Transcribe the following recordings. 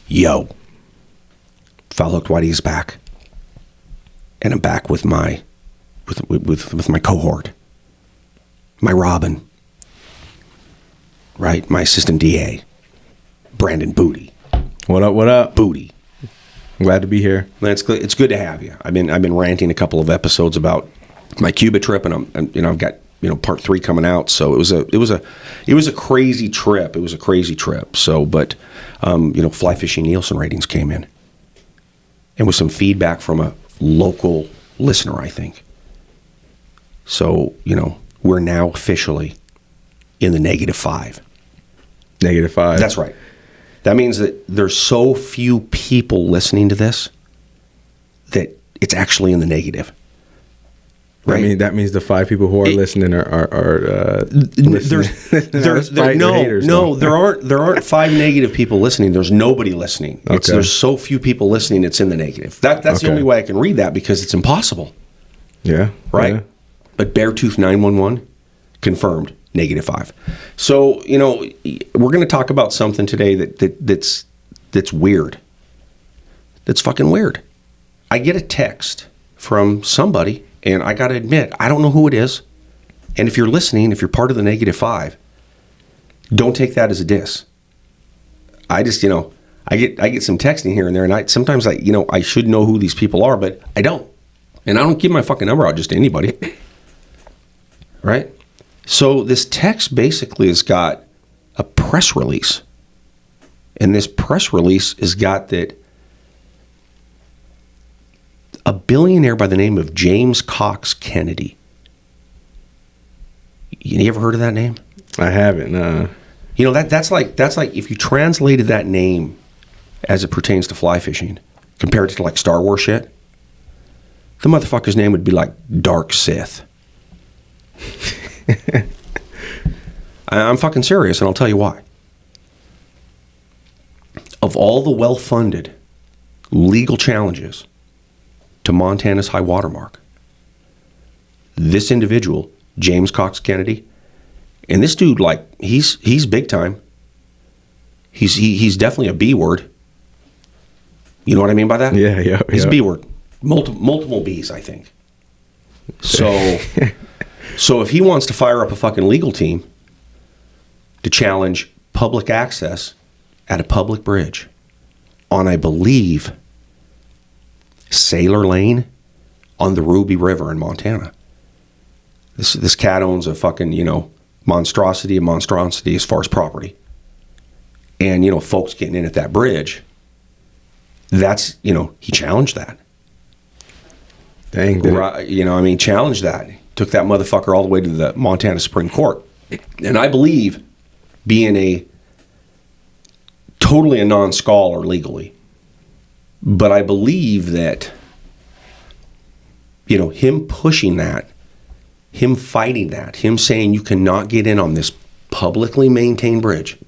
Yo, Foul Hooked Whitey is back, and I'm back with my with my cohort, my Robin, right? My assistant DA, Brandon Booty. What up? What up? Booty. I'm glad to be here. It's good to have you. I've been ranting a couple of episodes about my Cuba trip, and I've got part 3 coming out. So it was a crazy trip. It was a crazy trip. So, but fly fishing Nielsen ratings came in, and with some feedback from a local listener, I think. So we're now officially in the -5. -5. That's right. That means that there's so few people listening to this that it's actually in the negative. Right. That means the 5 people who are listening are there aren't 5 negative people listening. There's nobody listening. Okay. There's so few people listening. It's in the negative. That's the only way I can read that, because it's impossible. Yeah. Right. Yeah. But Beartooth 911 confirmed -5. So we're going to talk about something today that's weird. That's fucking weird. I get a text from somebody. And I got to admit, I don't know who it is. And if you're listening, if you're part of the -5, don't take that as a diss. I just, I get some texting here and there, and sometimes I should know who these people are, but I don't. And I don't give my fucking number out just to anybody. Right? So this text basically has got a press release. And this press release has got that a billionaire by the name of James Cox Kennedy. You ever heard of that name? I haven't. That's like if you translated that name as it pertains to fly fishing, compared to like Star Wars shit, the motherfucker's name would be like Dark Sith. I'm fucking serious, and I'll tell you why. Of all the well-funded legal challenges to Montana's high water mark, this individual, James Cox Kennedy, and this dude, like, he's big time. He's definitely a B word. You know what I mean by that? Yeah. He's a B word. Multiple B's, I think. So if he wants to fire up a fucking legal team to challenge public access at a public bridge on, I believe, Sailor Lane on the Ruby River in Montana. This cat owns a fucking, monstrosity as far as property. And, folks getting in at that bridge, that's, he challenged that. Dang. Challenged that. Took that motherfucker all the way to the Montana Supreme Court. And I believe, being totally a non-scholar legally, but I believe that, him pushing that, him fighting that, him saying you cannot get in on this publicly maintained bridge.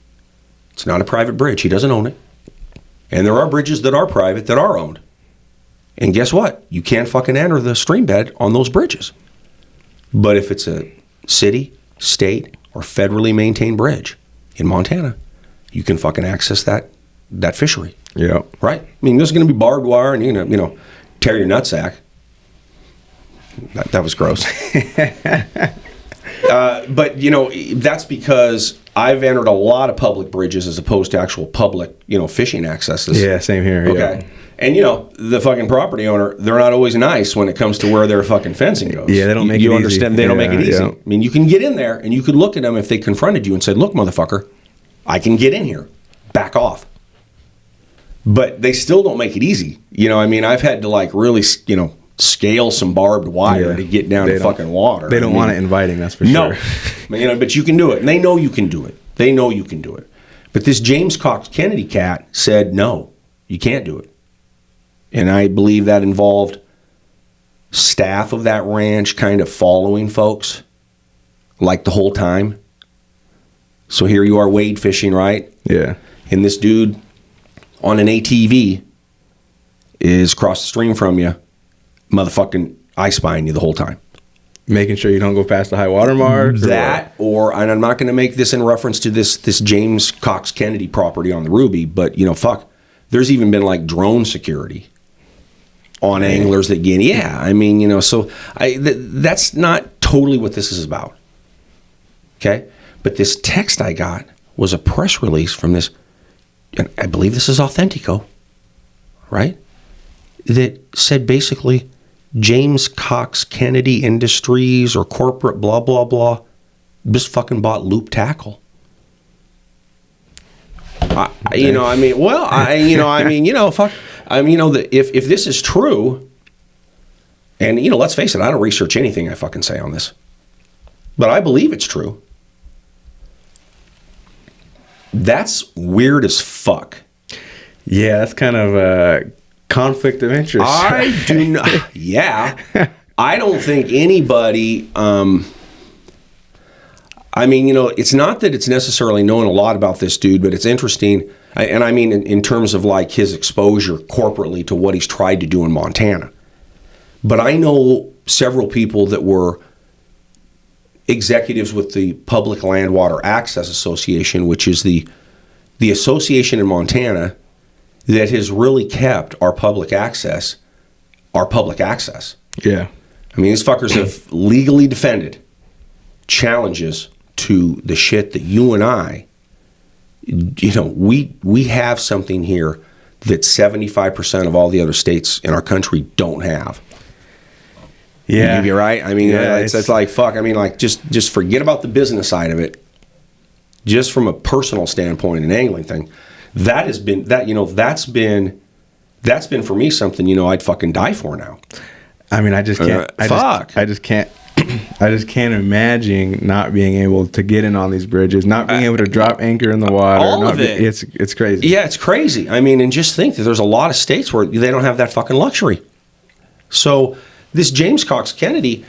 It's not a private bridge. He doesn't own it. And there are bridges that are private that are owned. And guess what? You can't fucking enter the stream bed on those bridges. But if it's a city, state, or federally maintained bridge in Montana, you can fucking access that fishery. Yeah. Right? I mean, there's going to be barbed wire and, tear your nutsack. That was gross. But, that's because I've entered a lot of public bridges as opposed to actual public, fishing accesses. Yeah, same here. Okay. Yeah. And, the fucking property owner, they're not always nice when it comes to where their fucking fencing goes. Yeah, they don't make it easy. You understand? They don't make it easy. Yeah. I mean, you can get in there and you could look at them if they confronted you and said, look, motherfucker, I can get in here. Back off. But they still don't make it easy. I've had to really, scale some barbed wire to get down to fucking water. They don't want it inviting, that's for sure. No. But you can do it. And they know you can do it. But this James Cox Kennedy cat said, no, you can't do it. And I believe that involved staff of that ranch kind of following folks like the whole time. So here you are wade fishing, right? Yeah. And this dude on an ATV is across the stream from you, motherfucking I-spying you the whole time. making sure you don't go past the high water mark. That, and I'm not going to make this in reference to this James Cox Kennedy property on the Ruby, but fuck, there's even been like drone security on anglers that get. Yeah, I mean, so that's not totally what this is about. Okay, but this text I got was a press release from this, and I believe this is Authentico, right? That said basically, James Cox Kennedy Industries or corporate blah blah blah just fucking bought Loop Tackle. Fuck. If this is true, and let's face it, I don't research anything I fucking say on this, but I believe it's true. That's weird as fuck. Yeah, that's kind of a conflict of interest. I do not. Yeah, I don't think anybody. It's not that it's necessarily knowing a lot about this dude, but it's interesting. And I mean, in terms of like his exposure corporately to what he's tried to do in Montana. But I know several people that were executives with the Public Land Water Access Association, which is the association in Montana that has really kept our public access. Yeah. I mean, these fuckers have legally defended challenges to the shit that you and I, we have something here that 75% of all the other states in our country don't have. Yeah. You're right. I mean, it's like, fuck. I mean, like, just forget about the business side of it. Just from a personal standpoint, an angling thing, that's been for me something, I'd fucking die for now. I mean, I just can't. I just can't imagine not being able to get in on these bridges, not being able to drop anchor in the water. All of it. It's crazy. Yeah, it's crazy. I mean, and just think that there's a lot of states where they don't have that fucking luxury. So this James Cox Kennedy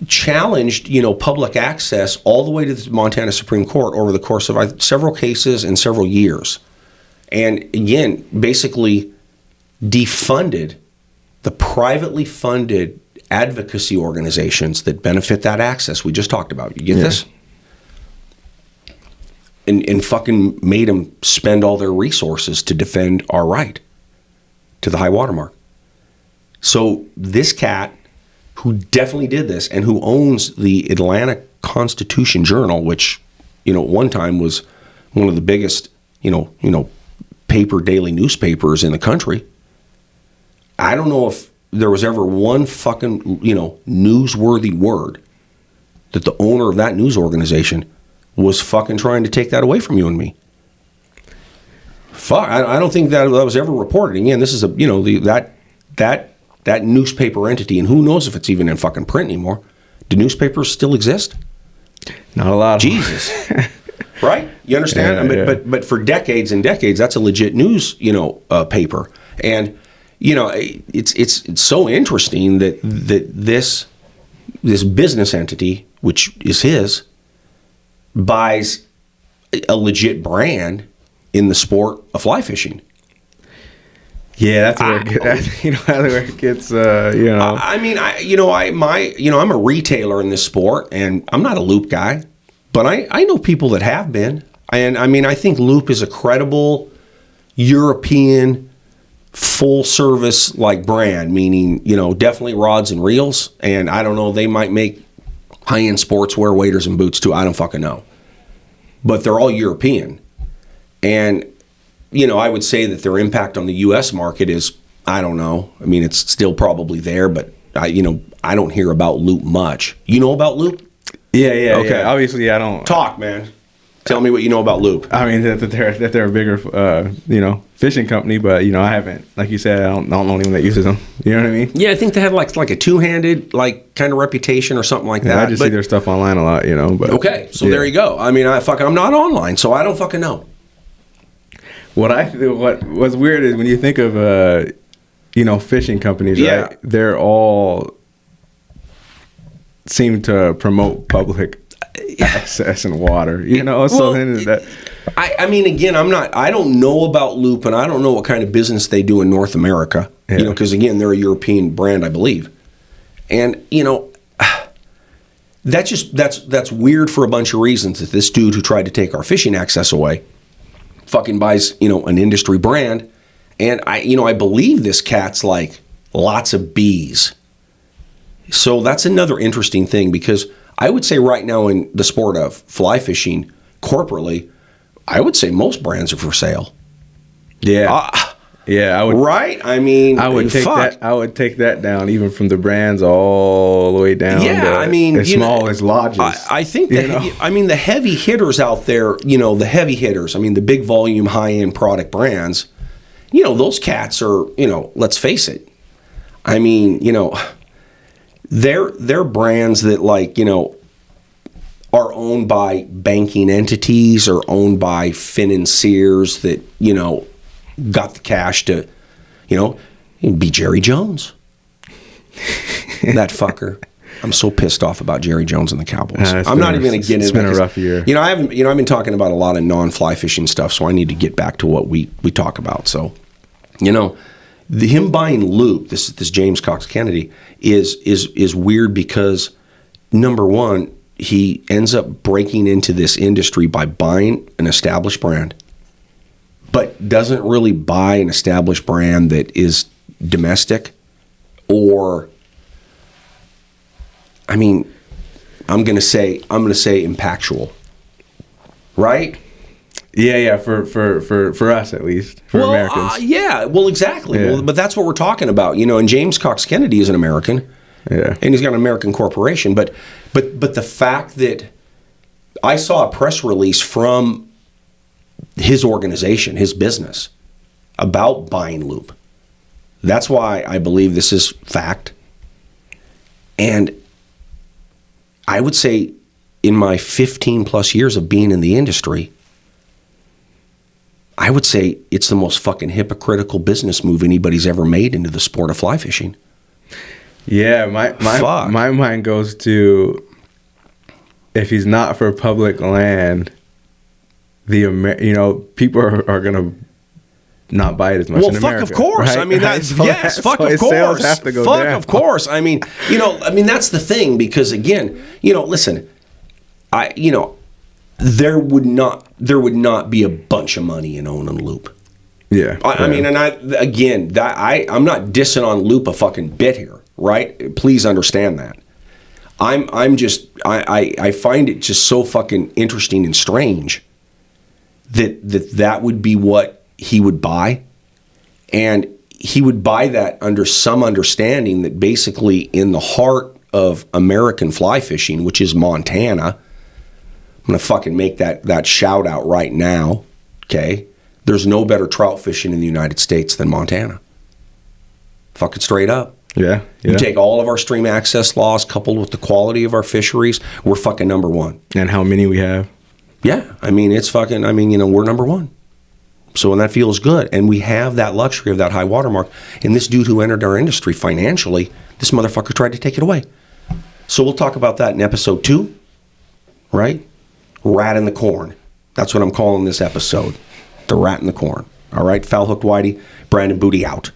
challenged, public access all the way to the Montana Supreme Court over the course of several cases and several years. And again, basically defunded the privately funded advocacy organizations that benefit that access we just talked about. You get this? And fucking made them spend all their resources to defend our right to the high water mark. So this cat, who definitely did this and who owns the Atlanta Constitution Journal, which, at one time was one of the biggest, paper daily newspapers in the country. I don't know if there was ever one fucking, newsworthy word that the owner of that news organization was fucking trying to take that away from you and me. Fuck, I don't think that was ever reported. Again, this is that newspaper entity, and who knows if it's even in fucking print anymore. Do newspapers still exist? Not a lot. Jesus. Right? You understand? But for decades and decades, that's a legit news, paper. And, it's so interesting that this business entity, which is his, buys a legit brand in the sport of fly fishing. Yeah, that's where it gets. I mean, I'm a retailer in this sport, and I'm not a Loop guy, but I know people that have been, and I mean, I think Loop is a credible European full service like brand, meaning definitely rods and reels, and I don't know, they might make high end sportswear, waders and boots too. I don't fucking know, but they're all European, and. I would say that their impact on the U.S. market is, I don't know. I mean, it's still probably there, but I don't hear about Loop much. You know about Loop? Yeah. Okay. Yeah. Obviously, I don't talk, man. Tell me what you know about Loop. I mean that they're a bigger, fishing company, but I haven't, like you said, I don't know anyone that uses them. You know what I mean? Yeah, I think they have like a two-handed kind of reputation or something like that. I just see their stuff online a lot, But okay, so there you go. I mean, I'm not online, so I don't fucking know. What's weird is when you think of fishing companies, right? They're all seem to promote public access and water. So then that. I mean, again, I don't know about Loop, and I don't know what kind of business they do in North America. Because again, they're a European brand, I believe. And that's weird for a bunch of reasons. That this dude who tried to take our fishing access away fucking buys, an industry brand, and I believe this cat's like lots of bees. So that's another interesting thing, because I would say right now in the sport of fly fishing corporately, I would say most brands are for sale. Yeah. Yeah, I would. Right? I mean, I would take fuck. that. I would take that down, even from the brands all the way down. Yeah, to I mean, as small as lodges. I think the heavy hitters out there, the heavy hitters. I mean, the big volume, high end product brands. Those cats are. Let's face it. I mean, they're brands that are owned by banking entities or owned by financiers that got the cash to, be Jerry Jones. That fucker. I'm so pissed off about Jerry Jones and the Cowboys. I'm not even going to get into it. It's been a rough year. I've been talking about a lot of non-fly fishing stuff, so I need to get back to what we talk about. So, him buying Loop, this James Cox Kennedy, is weird because, number one, he ends up breaking into this industry by buying an established brand, but doesn't really buy an established brand that is domestic or, I'm going to say impactual, right? Yeah, for us at least, for Americans. Yeah, well, exactly. Yeah. Well, but that's what we're talking about, and James Cox Kennedy is an American. Yeah. And he's got an American corporation, but the fact that I saw a press release from his organization, his business, about buying Loop. That's why I believe this is fact. And I would say in my 15 plus years of being in the industry, I would say it's the most fucking hypocritical business move anybody's ever made into the sport of fly fishing. Yeah, my mind goes to, if he's not for public land, people are gonna not buy it as much. Well, in fuck, America, of course. right? I mean, that's So yes, fuck, so of his sales course. have to go Fuck, down. of course. I mean, that's the thing, because again, listen, there would not be a bunch of money in owning Loop. Yeah, I mean, and I'm not dissing on Loop a fucking bit here, right? Please understand that. I find it just so fucking interesting and strange that would be what he would buy, and he would buy that under some understanding that basically in the heart of American fly fishing, which is Montana, I'm gonna fucking make that shout out right now, okay? There's no better trout fishing in the United States than Montana. Fucking straight up. Yeah. You take all of our stream access laws coupled with the quality of our fisheries, we're fucking number one. And how many we have? Yeah, we're number one. So, and that feels good. And we have that luxury of that high watermark. And this dude who entered our industry financially, this motherfucker tried to take it away. So we'll talk about that in episode 2, right? Rat in the corn. That's what I'm calling this episode. The rat in the corn. All right, Foul Hooked Whitey, Brandon Booty out.